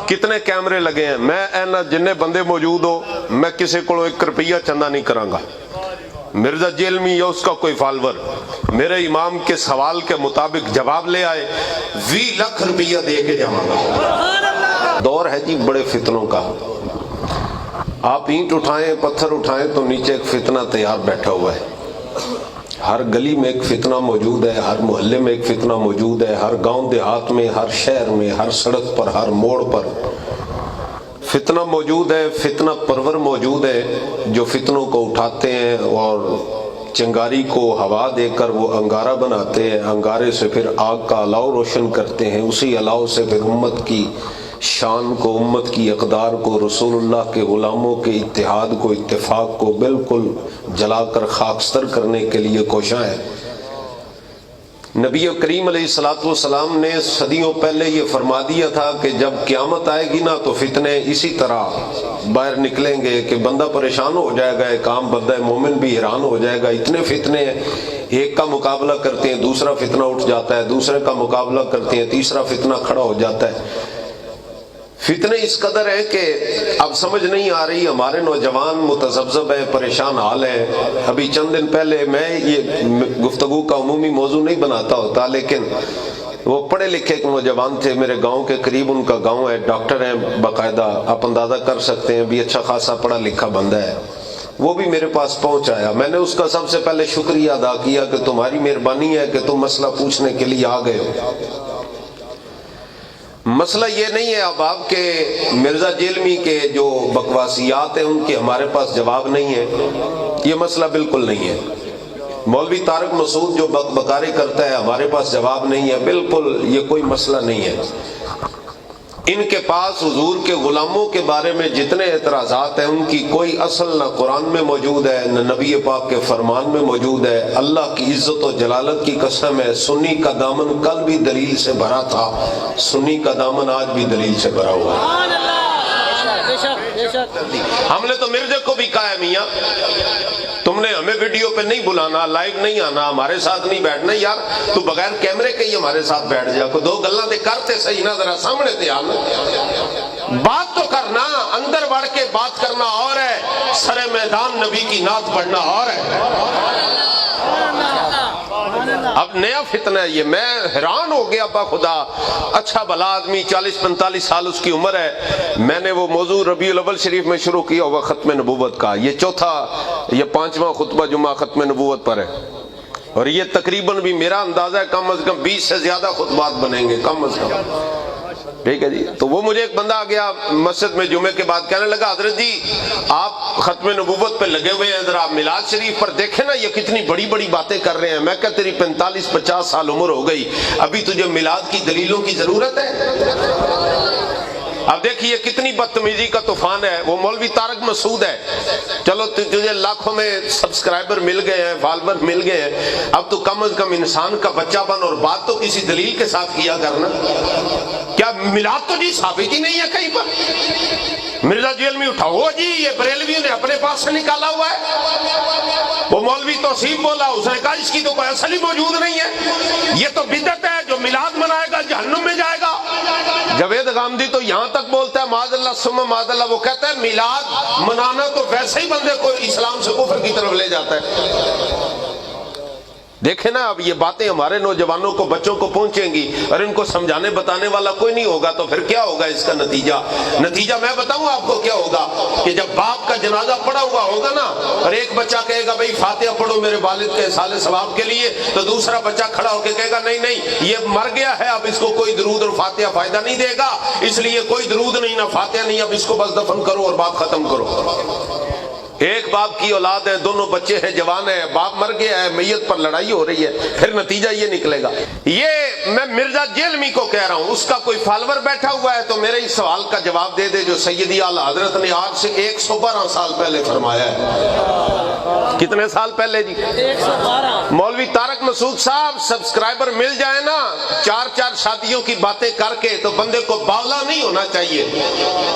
कितने कैमरे लगे हैं, मैं इन्हां जिन्ने बंदे मौजूद हो मैं किसी को 1 रुपया चंदा नहीं करांगा। मिर्जा जेलमी या उसका कोई फॉलोवर मेरे इमाम के सवाल के मुताबिक जवाब ले आए, 20 लाख रुपया दे के जाऊंगा। दौर है जी बड़े फितनों का। आप ईंट उठाएं पत्थर उठाएं तो नीचे एक फितना तैयार बैठा हुआ है। हर गली में एक फितना मौजूद है, हर मोहल्ले में एक फितना मौजूद है, हर गांव देहात में, हर शहर में, हर सड़क पर, हर मोड़ पर फितना मौजूद है। फितना परवर मौजूद है जो फितनों को उठाते हैं और चिंगारी को हवा देकर वो अंगारा बनाते हैं। अंगारे से फिर आग का अलाव रोशन करते हैं। उसी अलाव से फिर उम्मत की शान को, उम्मत की अक़दार को, रसूलुल्लाह के गुलामों के इत्तिहाद को, इत्तिफाक को बिल्कुल जलाकर खाकस्तर करने के लिए कोशां है। नबी करीम अलैहिस्सलाम ने सदियों पहले ये फरमा दिया था कि जब क़यामत आएगी ना तो फितने इसी तरह बाहर निकलेंगे कि बंदा परेशान हो जाएगा, एक आम बंदा मोमिन भी हैरान हो जाएगा। इतने फितने हैं, एक का मुकाबला करते हैं दूसरा फितना उठ जाता है, दूसरे का मुकाबला करते हैं तीसरा फितना खड़ा हो जाता है। फितने इस कदर है कि अब समझ नहीं आ रही। हमारे नौजवान मुतज़ब्ज़ब है, परेशान हाल है। अभी चंद दिन पहले मैं ये गुफ्तगू का उमूमी मौजू नहीं बनाता होता, लेकिन वो पढ़े लिखे एक नौजवान थे मेरे गांव के करीब, उनका गांव है, डॉक्टर हैं बाकायदा, आप अंदाज़ा कर सकते हैं भी अच्छा खासा पढ़ा लिखा बंदा है। वो भी मेरे पास पहुंच आया। मैंने उसका सबसे पहले शुक्रिया अदा किया कि तुम्हारी मेहरबानी है कि तुम मसला पूछने के लिए आ गए हो। मसला ये नहीं है अब आपके मिर्जा जेलमी के जो बकवासियात हैं उनके हमारे पास जवाब नहीं है, ये मसला बिल्कुल नहीं है। मौलवी तारक मसूद जो बकबकारे करता है हमारे पास जवाब नहीं है, बिल्कुल ये कोई मसला नहीं है। इनके पास हुजूर के गुलामों के बारे में जितने एतराज़ात हैं उनकी कोई असल न कुरान में मौजूद है न नबी पाक के फरमान में मौजूद है। अल्लाह की इज्जत और जलालत की कसम है, सुन्नी का दामन कल भी दलील से भरा था, सुन्नी का दामन आज भी दलील से भरा हुआ है। हमने तो मिर्जे को भी कहा है मियाँ तुमने हमें वीडियो पे नहीं बुलाना, लाइव नहीं आना, हमारे साथ नहीं बैठना। यार तू बगैर कैमरे के ही हमारे साथ बैठ जा, को 2 गल्ला दे करते सही ना, जरा सामने ते आना, बात तो करना, अंदर बढ़ के बात करना और है, सरे मैदान नबी की नात पढ़ना और है। अब नया फितना है ये, मैं हैरान हो गया बाखुदा। अच्छा भला आदमी 40-45 साल उसकी उम्र है। मैंने वो मौजू रबीउल अव्वल शरीफ में शुरू किया हुआ खत्म नबूवत का, ये चौथा ये 5वां खुतबा जुमा खत्म नबूवत पर है और ये तकरीबन भी मेरा अंदाजा है कम अज कम 20 से ज्यादा खुतबात बनेंगे कम अज कम। ठीक है जी। तो वो मुझे एक बंदा आ गया मस्जिद में जुमे के बाद, कहने लगा हजरत जी आप खत्म नबूवत पे लगे हुए हैं, जरा मिलाद शरीफ पर देखे ना ये कितनी बड़ी बड़ी बातें कर रहे हैं। मैं क्या तेरी 45-50 साल उम्र हो गई, अभी तुझे मिलाद की दलीलों की जरूरत है? अब देखिए कितनी बदतमीजी का तूफान है। वो मौलवी तारक मसूद है, चलो तुझे लाखों में सब्सक्राइबर मिल गए हैं, फॉलोवर मिल गए हैं, अब तू कम अज कम इंसान का बच्चा बन और बात तो किसी दलील के साथ किया करना। क्या मिलाद तो जी साबित ही नहीं है कहीं पर। मिर्जा जेलमी उठाओ जी, ये बरेलवियों ने अपने पास से निकाला हुआ है। वो मौलवी तौसीफ बोला, उसने कहा इसकी तो कोई असल ही मौजूद नहीं है, ये तो बिदअत है, जो मिलाद मनाएगा जहन्नुम में जाएगा। जवेद गामदी तो यहां तक बोलता है माज़अल्लाह सुम्मा माज़अल्लाह, वो कहता है मिलाद मनाना तो वैसे ही बंदे को इस्लाम से कुफ्र की तरफ ले जाता है। देखे ना अब ये बातें हमारे नौजवानों को, बच्चों को पहुंचेंगी और इनको समझाने बताने वाला कोई नहीं होगा, तो फिर क्या होगा इसका नतीजा मैं बताऊं आपको क्या होगा कि जब बाप का जनाजा पड़ा हुआ होगा ना और एक बच्चा कहेगा भाई फातिहा पढ़ो मेरे वालिद के साले सवाब के लिए, तो दूसरा बच्चा खड़ा होकर कहेगा नहीं नहीं ये मर गया है, अब इसको कोई दरूद और फातिहा फायदा नहीं देगा, इसलिए कोई दरूद नहीं ना फातिहा नहीं, अब इसको बस दफन करो और बात खत्म करो। एक बाप की औलाद है, दोनों बच्चे हैं, जवान है, बाप मर गया है, मैयत पर लड़ाई हो रही है, फिर नतीजा ये निकलेगा। ये मैं मिर्जा जेलमी को कह रहा हूं, उसका कोई फॉलोवर बैठा हुआ है तो मेरे इस सवाल का जवाब दे दे जो सैयदी आला हजरत ने आज से 112 साल पहले फरमाया है। कितने साल पहले जी? 112। मौलवी तारक मसूद साहब सब्सक्राइबर मिल जाए ना 4-4 शादियों की बातें करके तो बंदे को बावला नहीं होना चाहिए।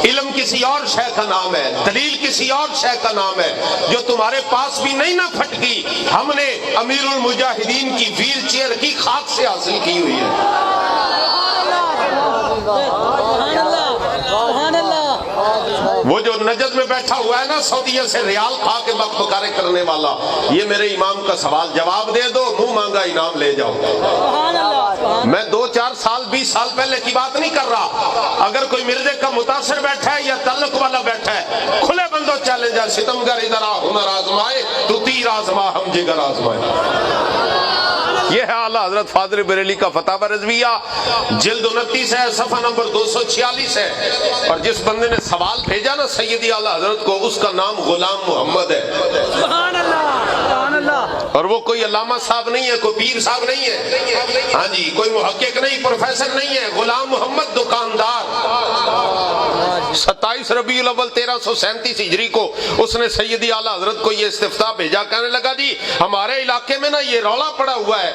इल्म किसी और शय का नाम है, दलील किसी और शय का नाम है, जो तुम्हारे पास भी नहीं ना फटकी, हमने अमीरुल मुजाहिदीन की व्हील चेयर की खाक से हासिल की हुई है। نجد میں بیٹھا ہوا ہے نا سعودیہ سے ریال کھا کے بکبکارے کرنے والا، یہ میرے امام کا سوال جواب دے دو، منہ مانگا انعام لے جاؤ۔ میں 2 4 سال 20 سال پہلے کی بات نہیں کر رہا، اگر کوئی مردے کا متاثر بیٹھا ہے یا تعلق والا بیٹھا ہے، کھلے بندوں چیلنج ہے، ستمگر ادھر آ، ہنر آزمائے تو تیر آزما ہم جگر آزمائے۔ یہ ہے اعلیٰ حضرت فاضل بریلی کا فتاوی رضویہ، جلد 29 ہے، صفحہ نمبر 246 ہے۔ اور جس بندے نے سوال بھیجا نا سیدی اعلیٰ حضرت کو، اس کا نام غلام محمد ہے۔ سبحان اللہ، سبحان اللہ۔ اور وہ کوئی علامہ صاحب نہیں ہے، کوئی پیر صاحب نہیں ہے، ہاں جی، کوئی محقق نہیں، پروفیسر نہیں ہے، غلام محمد دکاندار۔ 27 ربیع الاول 1337 ہجری کو اس نے سیدی اعلیٰ حضرت کو یہ استفتاء بھیجا، کہنے لگا جی ہمارے علاقے میں نا یہ رولا پڑا ہوا ہے،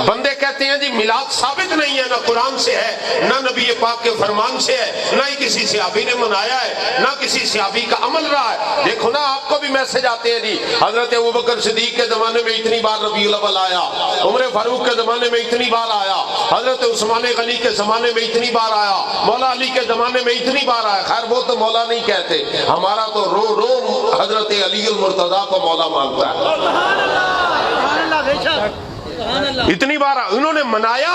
بندے کہتے ہیں جی میلاد ثابت نہیں ہے، نہ قرآن سے ہے، نہ نبی پاک کے فرمان سے ہے، نہ ہی کسی صحابی نے منایا ہے، نہ کسی صحابی کا عمل رہا ہے۔ دیکھو نا آپ کو بھی میسج آتے ہیں جی حضرت ابوبکر صدیق کے زمانے میں اتنی بار ربیع الاول آیا، عمر فاروق کے زمانے میں اتنی بار آیا، حضرت عثمان غنی کے زمانے میں اتنی بار آیا، مولا علی کے زمانے میں اتنی بار آیا۔ خیر وہ تو مولا نہیں کہتے، ہمارا تو رو رو حضرت علی المرتضیٰ کو مولا مانتا ہے۔ اتنی بار انہوں نے منایا،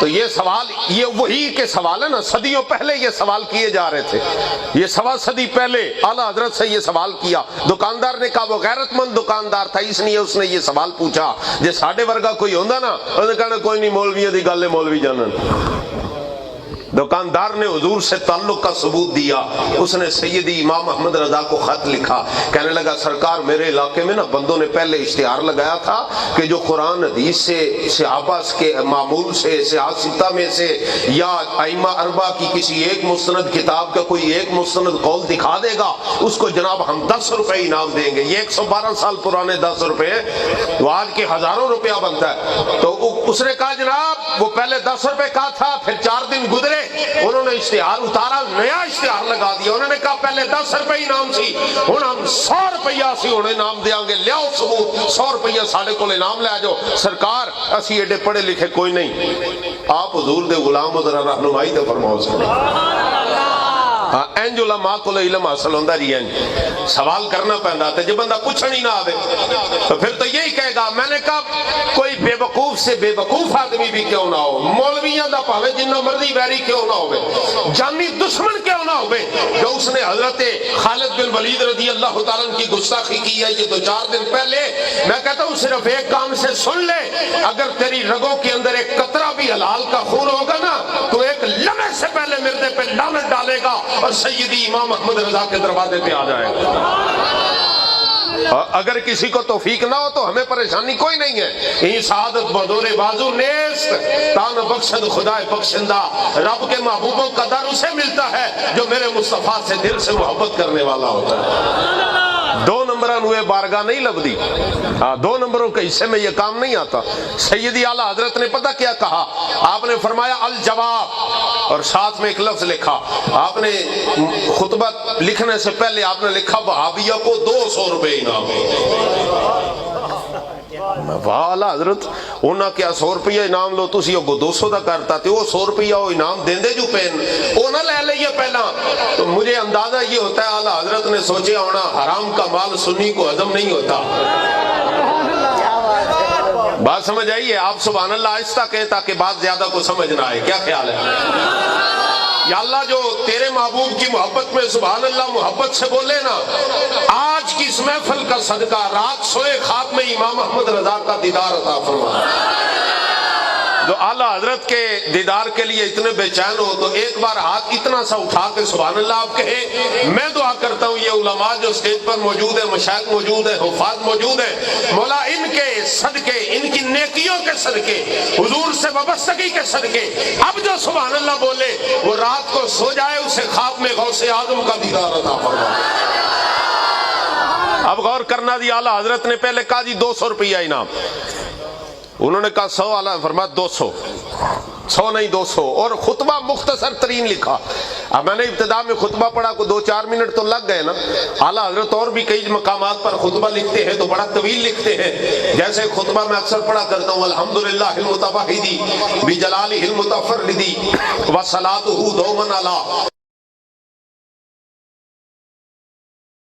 تو یہ سوال، یہ وہی کے سوال ہے نا، صدیوں پہلے یہ سوال کیے جا رہے تھے، یہ 1.25 صدی پہلے اعلیٰ حضرت سے یہ سوال کیا۔ دکاندار نے کہا، وہ غیرت مند دکاندار تھا، اس لیے اس نے یہ سوال پوچھا۔ جے ساڈے ورگا کوئی ہوندا نا، انہوں نے کہا کوئی نہیں، مولویوں دی گل ہے، مولوی جانن۔ دکاندار نے حضور سے تعلق کا ثبوت دیا، اس نے سیدی امام احمد رضا کو خط لکھا، کہنے لگا سرکار میرے علاقے میں نا بندوں نے پہلے اشتہار لگایا تھا کہ جو قرآن حدیث سے، صحابہ کے معمول سے، سیاستہ میں سے، یا ائمہ اربعہ کی کسی ایک مستند کتاب کا کوئی ایک مستند قول دکھا دے گا، اس کو جناب ہم 10 روپے انعام دیں گے۔ یہ 112 سال پرانے 10 روپے، وہ آج کے ہزاروں روپیہ بنتا ہے۔ تو اس نے کہا جناب وہ پہلے 10 روپے کا تھا، پھر 4 دن گزرے، انہوں نے اشتہار اتارا، نیا اشتہار لگا دیا۔ انہوں نے کہا پہلے 10 روپے انعام سی، ہن ہم 100 روپیہ سی ہن انعام دیاں گے، لیاؤ ثبوت، 100 روپیہ ساڈے کول انعام لے جاؤ۔ سرکار اسی ایڈے پڑھے لکھے کوئی نہیں، آپ حضور دے غلام ہو، ذرا رہنمائی تے فرماؤ سبحان اینج علماء کو علم حاصل ہوندہ جی، اینج سوال کرنا پہندا تے جب بندہ پوچھن ہی نہ آوے تو پھر تو یہی کہے گا۔ میں نے کہا کوئی بے وقوف سے بے وقوف آدمی بھی کیوں نہ ہو، مولویاں دا پاوے جنہ مرضی ویری کیوں نہ ہوئے، جانی دشمن کیوں نہ ہوئے، جو اس نے حضرت خالد بن ولید رضی اللہ تعالیٰ عنہ کی گستاخی کی ہے یہ 2-4 دن پہلے، میں کہتا ہوں صرف ایک کام سے سن لے، اگر تیری رگوں کے اندر ایک قطرہ بھی حلال کا خون ہوگا نا تو ایک لمحے سے پہلے مردے پہ لعنت ڈالے گا اور سیدی امام احمد رضا کے دروازے پہ آ جائے گا۔ اگر کسی کو توفیق نہ ہو تو ہمیں پریشانی کوئی نہیں ہے۔ این سعادت بدور بازو نیست، تان بخشد خدای بخشندہ، رب کے محبوبوں کا در اسے ملتا ہے جو میرے مصطفیٰ سے دل سے محبت کرنے والا ہوتا ہے۔ 2 نمبران ہوئے بارگاہ نہیں لبدی، 2 نمبروں کے حصے میں یہ کام نہیں آتا۔ سیدی اعلیٰ حضرت نے پتہ کیا کہا، آپ نے فرمایا الجواب، اور ساتھ میں ایک لفظ لکھا۔ آپ نے خطبہ لکھنے سے پہلے آپ نے لکھا وہابیہ کو 200 روپے انعام۔ واہ اعلیٰ حضرت، انہاں کیا 100 روپیہ انعام لو، تسی کو 200 دا کرتا تے وہ 100 روپیہ وہ انعام دیندے جو پین وہ نہ لے لئیے پہلا۔ تو مجھے اندازہ یہ ہوتا ہے اعلیٰ حضرت نے سوچے ہونا حرام کا مال سنی کو ہضم نہیں ہوتا۔ بات سمجھ آئیے؟ آپ سبحان اللہ آہستہ کہیں تاکہ بات زیادہ کو سمجھ نہ آئے، کیا خیال ہے؟ یا اللہ جو تیرے محبوب کی محبت میں سبحان اللہ محبت سے بولے نا، آج کی اس محفل کا صدقہ رات سوئے خواب میں امام احمد رضا کا دیدار عطا فرما۔ جو اعلیٰ حضرت کے دیدار کے لیے اتنے بے چین ہو تو ایک بار ہاتھ اتنا سا اٹھا کے سبحان اللہ آپ کہیں۔ میں دعا کرتا ہوں یہ علماء جو اسٹیج پر موجود ہیں، مشائخ موجود ہیں، حفاظ موجود ہیں، مولا ان کے صدقے، ان کی نیکیوں کے صدقے، حضور سے وابستگی کے صدقے، اب جو سبحان اللہ بولے وہ رات کو سو جائے، اسے خواب میں غوث اعظم کا دیدار عطا فرما۔ اب غور کرنا دی، اعلیٰ حضرت نے پہلے کہا جی 200 روپیہ انعام، انہوں نے کہا 100، اعلیٰ فرمایا 200، 100 نہیں 200، اور خطبہ مختصر ترین لکھا۔ اب میں نے ابتدا میں خطبہ پڑھا کو 2-4 منٹ تو لگ گئے نا۔ اعلیٰ حضرت اور بھی کئی مقامات پر خطبہ لکھتے ہیں تو بڑا طویل لکھتے ہیں، جیسے خطبہ میں اکثر پڑھا کرتا ہوں الحمدللہ المتوحد بجلالہ المتفرد وصلاۃہ دوما علی